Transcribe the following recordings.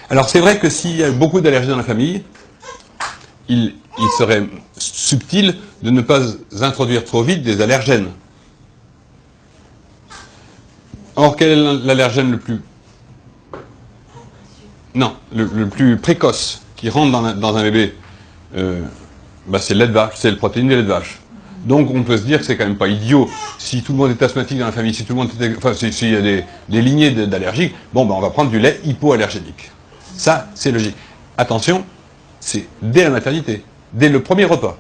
Alors c'est vrai que s'il y a beaucoup d'allergies dans la famille, il serait subtil de ne pas introduire trop vite des allergènes. Or, quel est l'allergène le plus... Non, le plus précoce qui rentre dans un bébé, c'est le lait de vache, c'est le protéine du lait de vache. Donc on peut se dire que c'est quand même pas idiot. Si tout le monde est asthmatique dans la famille, si tout le monde est, enfin, s'il y a des lignées d'allergiques, bon, on va prendre du lait hypoallergénique. Ça, c'est logique. Attention, c'est dès la maternité, dès le premier repas.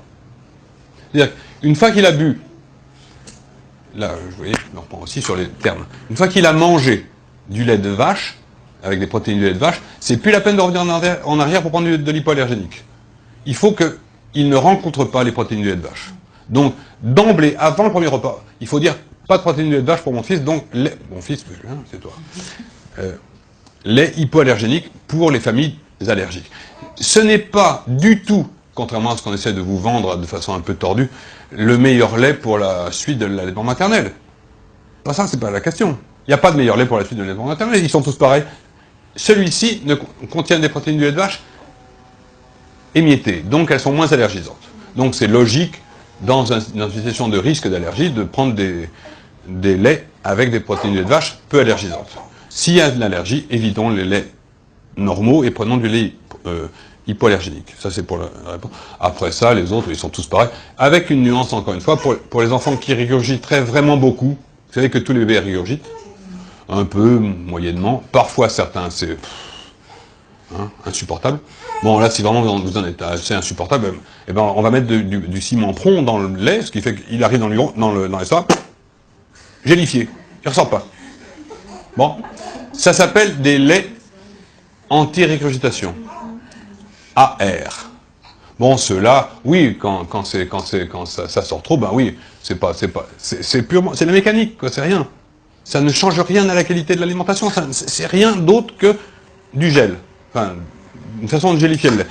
C'est-à-dire qu'une fois qu'il a bu, là, vous voyez, je me reprends aussi sur les termes, une fois qu'il a mangé du lait de vache, avec des protéines du lait de vache, c'est plus la peine de revenir en arrière pour prendre de l'hypoallergénique. Il faut qu'il ne rencontre pas les protéines du lait de vache. Donc, d'emblée, avant le premier repas, il faut dire, pas de protéines du lait de vache pour mon fils, donc lait, mon fils, c'est toi, lait hypoallergénique pour les familles allergiques. Ce n'est pas du tout, contrairement à ce qu'on essaie de vous vendre de façon un peu tordue, le meilleur lait pour la suite de l'allaitement maternel. Pas ça, c'est pas la question. Il n'y a pas de meilleur lait pour la suite de l'allaitement maternel, ils sont tous pareils. Celui-ci contient des protéines du lait de vache émiettées, donc elles sont moins allergisantes. Donc c'est logique, dans une situation de risque d'allergie, de prendre des laits avec des protéines du lait de vache peu allergisantes. S'il y a de l'allergie, évitons les laits normaux et prenons du lait hypoallergénique. Ça, c'est pour la réponse. Après ça, les autres, ils sont tous pareils. Avec une nuance, encore une fois, pour les enfants qui régurgiteraient vraiment beaucoup, vous savez que tous les bébés régurgitent, un peu, moyennement. Parfois, certains, c'est insupportable. Bon, là, si vraiment vous en êtes assez insupportable, eh ben, on va mettre du ciment prompt dans le lait, ce qui fait qu'il arrive dans l'estomac, gélifié. Il ne ressort pas. Bon. Ça s'appelle des laits anti-régurgitation. AR. Bon, ceux-là, oui, quand ça sort trop, ben oui, c'est purement, c'est la mécanique, quoi, c'est rien. Ça ne change rien à la qualité de l'alimentation, c'est rien d'autre que du gel. Enfin, une façon de gélifier le lait.